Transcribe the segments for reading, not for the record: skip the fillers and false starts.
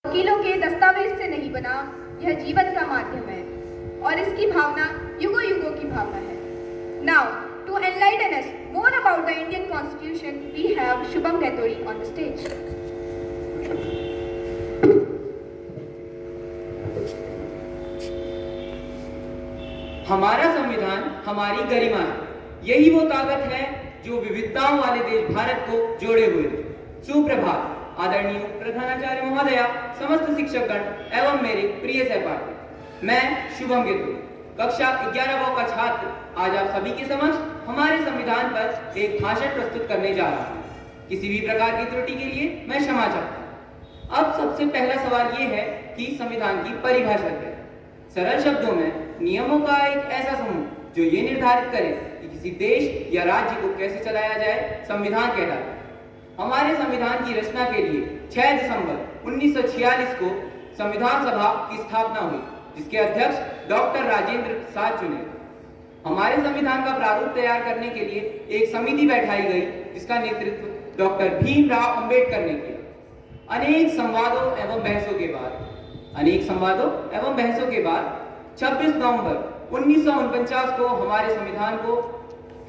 वकीलों के दस्तावेज से नहीं बना, यह जीवन का माध्यम है और इसकी भावना युगों युगों की भावना है। Now, to enlighten us more about the Indian Constitution, we have Shubham Gathori on the stage. हमारा संविधान हमारी गरिमा है। यही वो ताकत है जो विविधताओं वाले देश भारत को जोड़े हुए है। सुप्रभात आदरणीय प्रधानाचार्य महोदया, समस्त शिक्षकगण एवं मेरे प्रिय सहपाठी। मैं शुभम गेतुरी, कक्षा 11 का छात्र, आज आप सभी के समक्ष हमारे संविधान पर एक भाषण प्रस्तुत करने जा रहा हूँ। किसी भी प्रकार की त्रुटि के लिए मैं क्षमा चाहता हूँ। अब सबसे पहला सवाल ये है कि संविधान की परिभाषा क्या है। सरल शब्दों में, नियमों का एक ऐसा समूह जो ये निर्धारित करे कि किसी देश या राज्य को कैसे चलाया जाए, संविधान कहलाता है। हमारे संविधान की रचना के लिए 6 दिसंबर 1946 को संविधान सभा की स्थापना हुई, जिसके अध्यक्ष डॉक्टर राजेंद्र प्रसाद चुने। हमारे संविधान का प्रारूप तैयार करने के लिए एक समिति बैठाई गई, जिसका नेतृत्व डॉक्टर भीमराव अंबेडकर ने किया। अनेक संवादों एवं बहसों के बाद 26 नवंबर 1949 को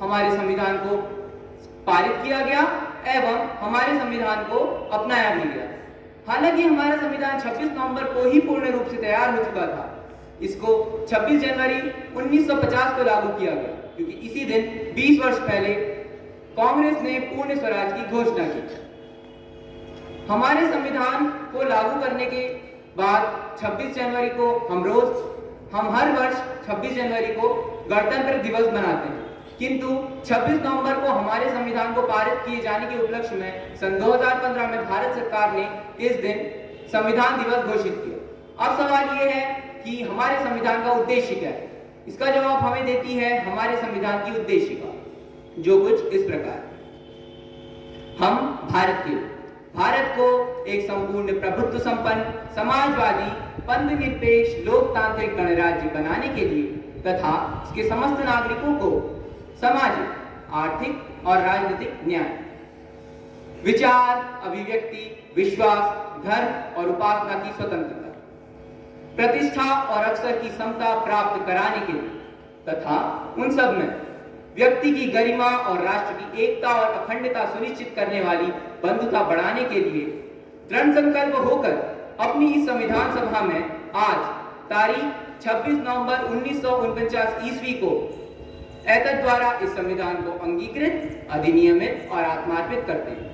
हमारे संविधान को पारित किया गया एवं हमारे संविधान को अपनाया भी गया। हालांकि हमारा संविधान 26 नवंबर को ही पूर्ण रूप से तैयार हो चुका था। इसको 26 जनवरी 1950 को लागू किया गया, क्योंकि इसी दिन 20 वर्ष पहले कांग्रेस ने पूर्ण स्वराज की घोषणा की। हमारे संविधान को लागू करने के बाद 26 जनवरी को हम हर वर्ष 26 जनवरी को गणतंत्र दिवस मनाते हैं, किंतु 26 नवंबर को हमारे संविधान को पारित किए जाने के उपलक्ष्य में सन 2015 में भारत सरकार ने इस दिन संविधान दिवस घोषित किया। अब सवाल यह है कि हमारे संविधान का उद्देश्य क्या है। इसका जवाब हमें देती है हमारे संविधान की उद्देशिका, जो कुछ इस प्रकार। हम भारत को एक संपूर्ण प्रभुत्व संपन्न, समाजवादी, पंथ निरपेक्ष, लोकतांत्रिक गणराज्य बनाने के लिए तथा इसके समस्त नागरिकों को सामाजिक, आर्थिक और राजनीतिक न्याय, विचार, अभिव्यक्ति, विश्वास, धर्म और उपासना की स्वतंत्रता, प्रतिष्ठा और अवसर की समता प्राप्त कराने के लिए तथा उन सब में व्यक्ति की गरिमा और राष्ट्र की एकता और अखंडता सुनिश्चित करने वाली बंधुता बढ़ाने के लिए दृढ़ संकल्प होकर अपनी इस संविधान सभा में आज तारीख 26 नवंबर 1949 ईस्वी को एतद द्वारा इस संविधान को अंगीकृत, अधिनियमित और आत्मार्पित करते हैं।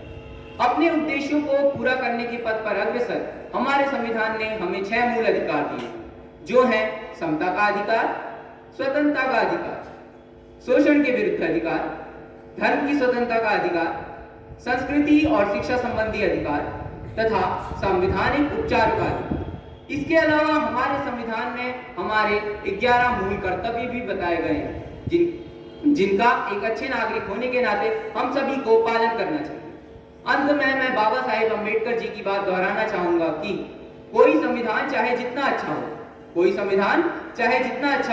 अपने उद्देश्यों को पूरा करने के पथ पर अग्रसर हमारे संविधान ने हमें 6 मूल अधिकार दिए, जो हैं समता का अधिकार, स्वतंत्रता का अधिकार, शोषण के विरुद्ध अधिकार, धर्म की स्वतंत्रता का अधिकार, संस्कृति और शिक्षा संबंधी अधिकार तथा संवैधानिक उपचार का अधिकार। इसके अलावा हमारे संविधान में हमारे 11 मूल कर्तव्य भी बताए गए हैं, जिनका एक अच्छे नागरिक होने के नाते हम सभी को पालन करना चाहिए। अंत में मैं बाबा साहेब अम्बेडकर जी की बात दोहराना चाहूंगा कि कोई संविधान चाहे जितना अच्छा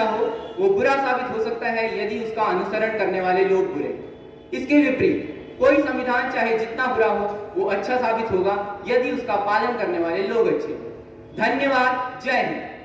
हो, वो बुरा साबित हो सकता है यदि उसका अनुसरण करने वाले लोग बुरे। इसके विपरीत कोई संविधान चाहे जितना बुरा हो, वो अच्छा साबित होगा यदि उसका पालन करने वाले लोग अच्छे हो। धन्यवाद। जय हिंद।